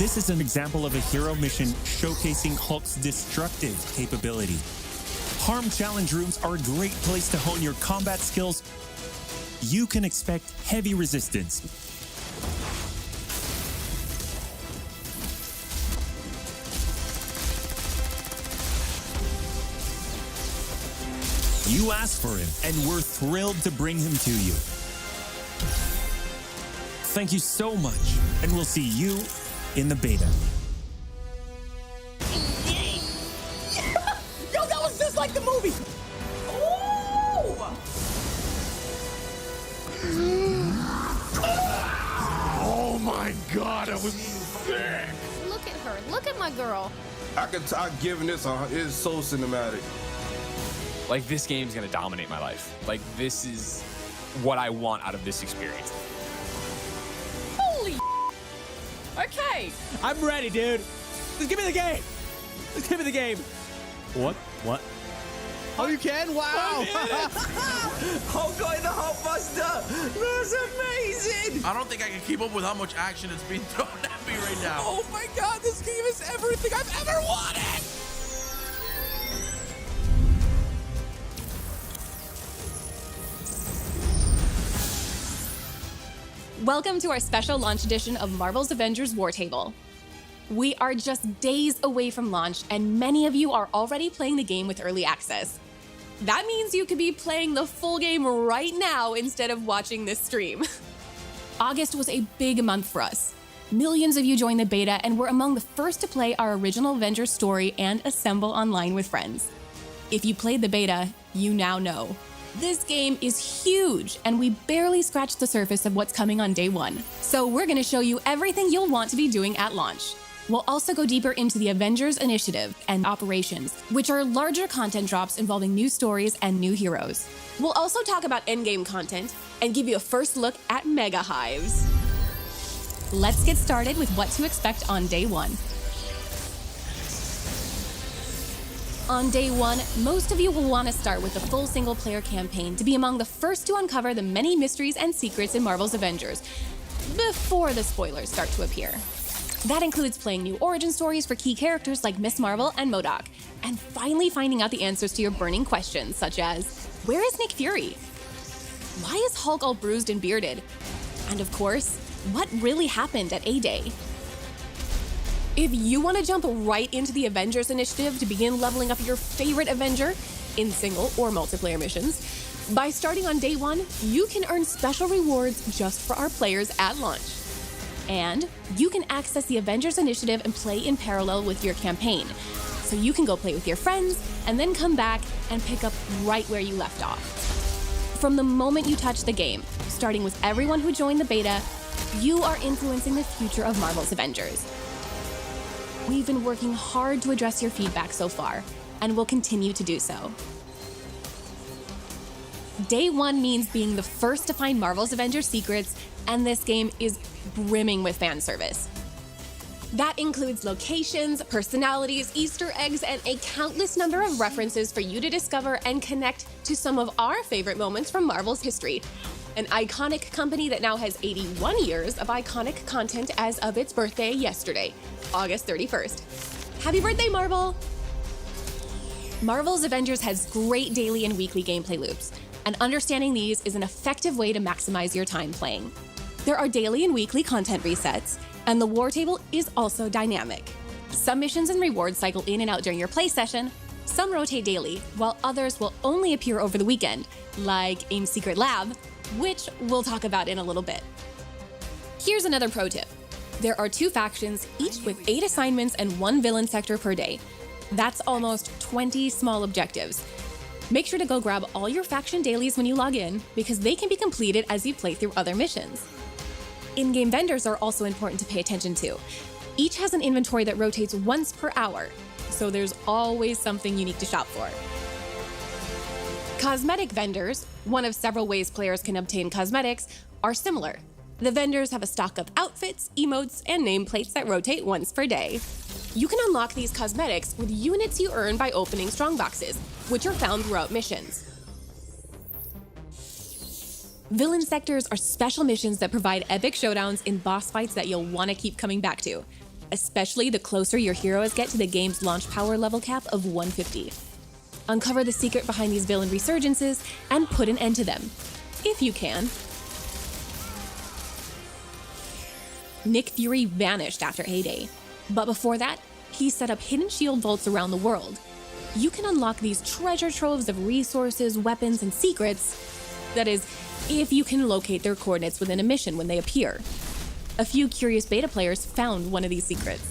This is an example of a hero mission showcasing Hulk's destructive capability. Harm challenge rooms are a great place to hone your combat skills. You can expect heavy resistance. You asked for him, and we're thrilled to bring him to you. Thank you so much, and we'll see you in the beta. Yo, that was just like the movie! Ooh! Oh my god, I was sick! Look at her. Look at my girl. I'm giving this it's so cinematic. Like, this game's gonna dominate my life. Like, this is what I want out of this experience. Holy okay. I'm ready, dude. Just give me the game. Just give me the game. What? Oh, you can? Wow. Hulk in the Hulkbuster. That's amazing. I don't think I can keep up with how much action is being thrown at me right now. Oh my god, this game is everything I've ever wanted! Welcome to our special launch edition of Marvel's Avengers War Table. We are just days away from launch, and many of you are already playing the game with early access. That means you could be playing the full game right now instead of watching this stream. August was a big month for us. Millions of you joined the beta and were among the first to play our original Avengers story and assemble online with friends. If you played the beta, you now know. This game is huge, and we barely scratched the surface of what's coming on day one. So we're going to show you everything you'll want to be doing at launch. We'll also go deeper into the Avengers Initiative and Operations, which are larger content drops involving new stories and new heroes. We'll also talk about endgame content and give you a first look at Mega Hives. Let's get started with what to expect on day one. On day one, most of you will want to start with the full single-player campaign to be among the first to uncover the many mysteries and secrets in Marvel's Avengers, before the spoilers start to appear. That includes playing new origin stories for key characters like Miss Marvel and MODOK, and finally finding out the answers to your burning questions, such as, where is Nick Fury? Why is Hulk all bruised and bearded? And of course, what really happened at A-Day? If you want to jump right into the Avengers Initiative to begin leveling up your favorite Avenger in single or multiplayer missions, by starting on day one, you can earn special rewards just for our players at launch. And you can access the Avengers Initiative and play in parallel with your campaign. So you can go play with your friends and then come back and pick up right where you left off. From the moment you touch the game, starting with everyone who joined the beta, you are influencing the future of Marvel's Avengers. We've been working hard to address your feedback so far, and will continue to do so. Day one means being the first to find Marvel's Avengers secrets, and this game is brimming with fan service. That includes locations, personalities, Easter eggs, and a countless number of references for you to discover and connect to some of our favorite moments from Marvel's history. An iconic company that now has 81 years of iconic content as of its birthday yesterday, August 31st. Happy birthday, Marvel! Marvel's Avengers has great daily and weekly gameplay loops, and understanding these is an effective way to maximize your time playing. There are daily and weekly content resets, and the war table is also dynamic. Some missions and rewards cycle in and out during your play session, some rotate daily, while others will only appear over the weekend, like AIM's Secret Lab, which we'll talk about in a little bit. Here's another pro tip. There are 2 factions, each with 8 assignments and 1 villain sector per day. That's almost 20 small objectives. Make sure to go grab all your faction dailies when you log in, because they can be completed as you play through other missions. In-game vendors are also important to pay attention to. Each has an inventory that rotates once per hour, so there's always something unique to shop for. Cosmetic vendors, one of several ways players can obtain cosmetics, are similar. The vendors have a stock of outfits, emotes, and nameplates that rotate once per day. You can unlock these cosmetics with units you earn by opening strongboxes, which are found throughout missions. Villain sectors are special missions that provide epic showdowns in boss fights that you'll want to keep coming back to. especially the closer your heroes get to the game's launch power level cap of 150. Uncover the secret behind these villain resurgences and put an end to them, if you can. Nick Fury vanished after Heyday, but before that, he set up hidden shield vaults around the world. You can unlock these treasure troves of resources, weapons, and secrets. That is, if you can locate their coordinates within a mission when they appear. A few curious beta players found one of these secrets.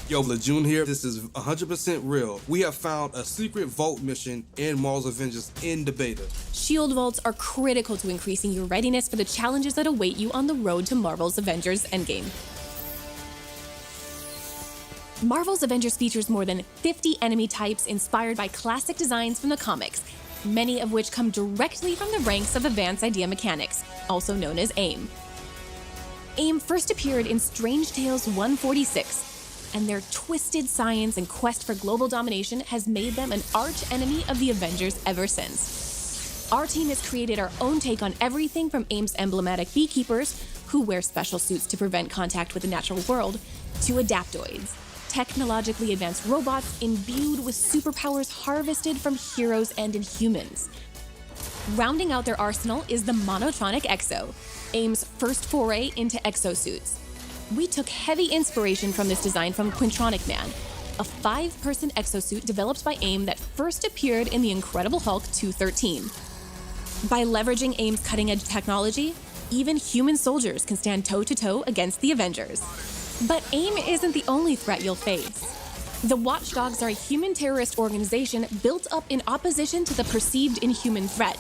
Yo, Lejeune here. This is 100% real. We have found a secret vault mission in Marvel's Avengers in the beta. Shield vaults are critical to increasing your readiness for the challenges that await you on the road to Marvel's Avengers Endgame. Marvel's Avengers features more than 50 enemy types inspired by classic designs from the comics, many of which come directly from the ranks of Advanced Idea Mechanics, also known as AIM. AIM first appeared in Strange Tales 146, and their twisted science and quest for global domination has made them an arch-enemy of the Avengers ever since. Our team has created our own take on everything from AIM's emblematic beekeepers, who wear special suits to prevent contact with the natural world, to adaptoids, technologically advanced robots imbued with superpowers harvested from heroes and Inhumans. Rounding out their arsenal is the Monotronic Exo, AIM's first foray into exosuits. We took heavy inspiration from this design from Quintronic Man, a 5-person exosuit developed by AIM that first appeared in The Incredible Hulk 213. By leveraging AIM's cutting-edge technology, even human soldiers can stand toe-to-toe against the Avengers. But AIM isn't the only threat you'll face. The Watchdogs are a human terrorist organization built up in opposition to the perceived inhuman threat.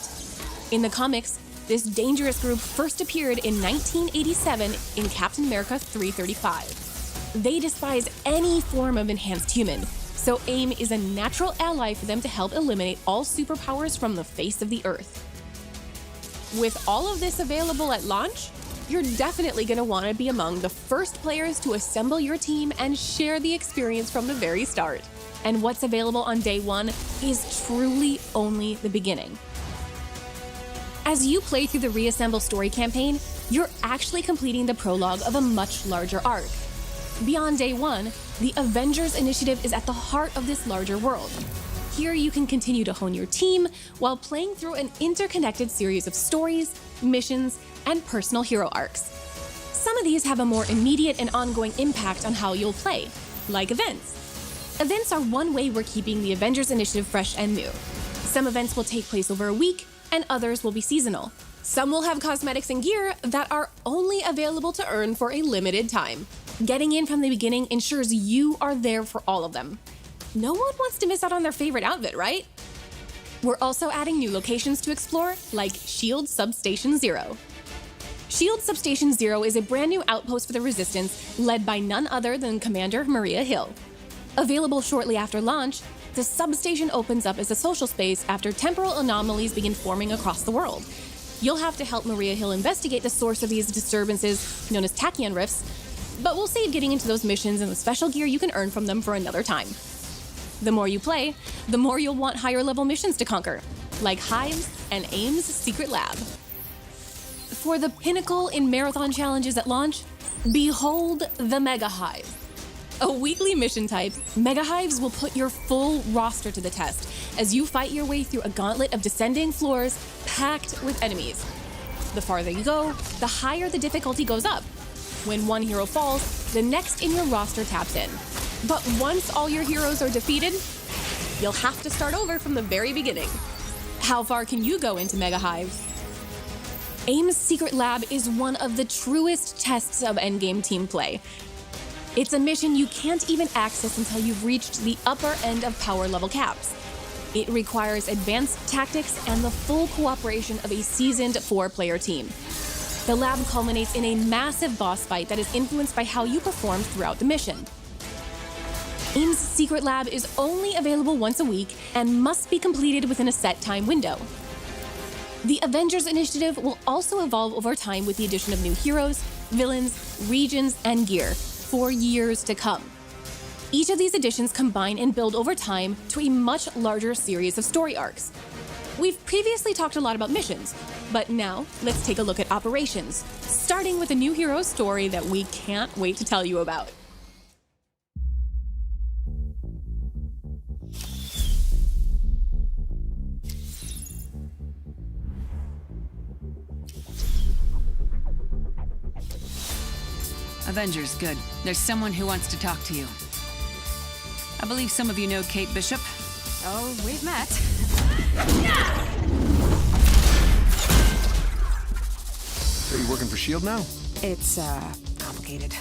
In the comics, this dangerous group first appeared in 1987 in Captain America 335. They despise any form of enhanced human, so AIM is a natural ally for them to help eliminate all superpowers from the face of the Earth. With all of this available at launch, you're definitely going to want to be among the first players to assemble your team and share the experience from the very start. And what's available on day one is truly only the beginning. As you play through the Reassemble story campaign, you're actually completing the prologue of a much larger arc. Beyond day one, the Avengers Initiative is at the heart of this larger world. Here you can continue to hone your team while playing through an interconnected series of stories, missions, and personal hero arcs. Some of these have a more immediate and ongoing impact on how you'll play, like events. Events are one way we're keeping the Avengers Initiative fresh and new. Some events will take place over a week, and others will be seasonal. Some will have cosmetics and gear that are only available to earn for a limited time. Getting in from the beginning ensures you are there for all of them. No one wants to miss out on their favorite outfit, right? We're also adding new locations to explore, like SHIELD Substation Zero. SHIELD Substation Zero is a brand new outpost for the Resistance, led by none other than Commander Maria Hill. Available shortly after launch, the substation opens up as a social space after temporal anomalies begin forming across the world. You'll have to help Maria Hill investigate the source of these disturbances, known as tachyon rifts, but we'll save getting into those missions and the special gear you can earn from them for another time. The more you play, the more you'll want higher-level missions to conquer, like Hives and AIM's Secret Lab. For the pinnacle in marathon challenges at launch, behold the Mega Hive. A weekly mission type, Mega Hives will put your full roster to the test as you fight your way through a gauntlet of descending floors packed with enemies. The farther you go, the higher the difficulty goes up. When one hero falls, the next in your roster taps in. But once all your heroes are defeated, you'll have to start over from the very beginning. How far can you go into Mega Hives? AIM's Secret Lab is one of the truest tests of endgame team play. It's a mission you can't even access until you've reached the upper end of power level caps. It requires advanced tactics and the full cooperation of a seasoned 4-player team. The lab culminates in a massive boss fight that is influenced by how you perform throughout the mission. AIM's Secret Lab is only available once a week and must be completed within a set time window. The Avengers Initiative will also evolve over time with the addition of new heroes, villains, regions, and gear for years to come. Each of these additions combine and build over time to a much larger series of story arcs. We've previously talked a lot about missions, but now let's take a look at operations, starting with a new hero story that we can't wait to tell you about. Avengers, good. There's someone who wants to talk to you. I believe some of you know Kate Bishop. Oh, we've met. Are you working for S.H.I.E.L.D. now? It's, complicated.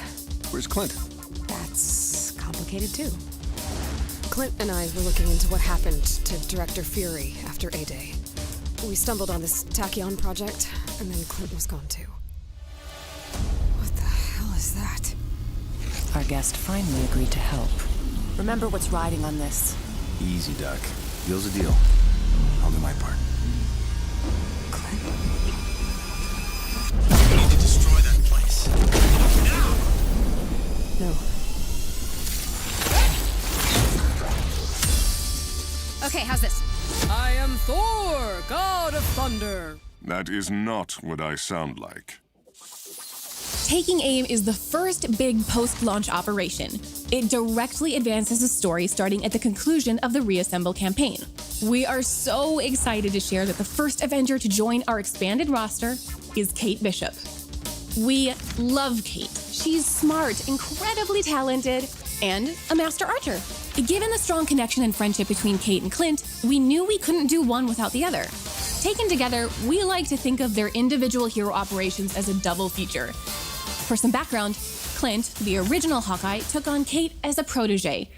Where's Clint? That's complicated, too. Clint and I were looking into what happened to Director Fury after A-Day. We stumbled on this Tachyon project, and then Clint was gone, too. What the hell is that? Our guest finally agreed to help. Remember what's riding on this. Easy, Doc. Deal's a deal. I'll do my part. Clint? We need to destroy that place. Now! No. Okay, how's this? I am Thor, god of thunder. That is not what I sound like. Taking Aim is the first big post-launch operation. It directly advances the story starting at the conclusion of the Reassemble campaign. We are so excited to share that the first Avenger to join our expanded roster is Kate Bishop. We love Kate. She's smart, incredibly talented, and a master archer. Given the strong connection and friendship between Kate and Clint, we knew we couldn't do one without the other. Taken together, we like to think of their individual hero operations as a double feature. For some background, Clint, the original Hawkeye, took on Kate as a protege.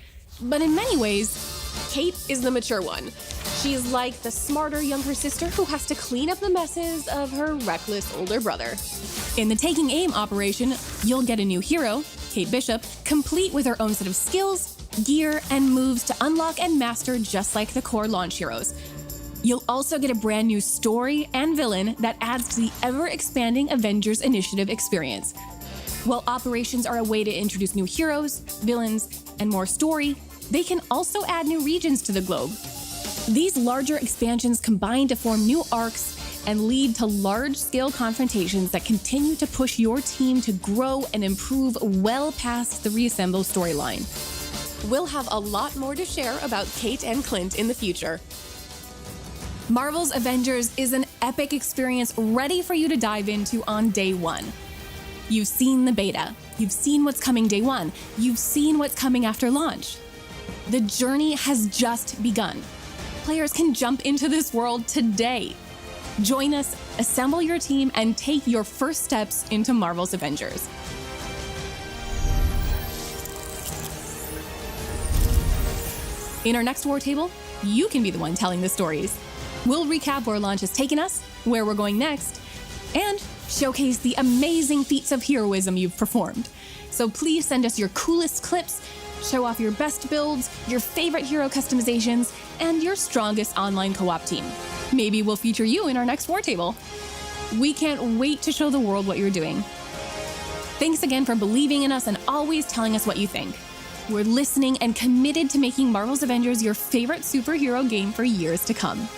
But in many ways, Kate is the mature one. She's like the smarter younger sister who has to clean up the messes of her reckless older brother. In the Taking Aim operation, you'll get a new hero, Kate Bishop, complete with her own set of skills, gear, and moves to unlock and master just like the core launch heroes. You'll also get a brand new story and villain that adds to the ever-expanding Avengers Initiative experience. While operations are a way to introduce new heroes, villains, and more story, they can also add new regions to the globe. These larger expansions combine to form new arcs and lead to large-scale confrontations that continue to push your team to grow and improve well past the Reassemble storyline. We'll have a lot more to share about Kate and Clint in the future. Marvel's Avengers is an epic experience ready for you to dive into on day one. You've seen the beta. You've seen what's coming day one. You've seen what's coming after launch. The journey has just begun. Players can jump into this world today. Join us, assemble your team, and take your first steps into Marvel's Avengers. In our next War Table, you can be the one telling the stories. We'll recap where launch has taken us, where we're going next, and showcase the amazing feats of heroism you've performed. So please send us your coolest clips, show off your best builds, your favorite hero customizations, and your strongest online co-op team. Maybe we'll feature you in our next War Table. We can't wait to show the world what you're doing. Thanks again for believing in us and always telling us what you think. We're listening and committed to making Marvel's Avengers your favorite superhero game for years to come.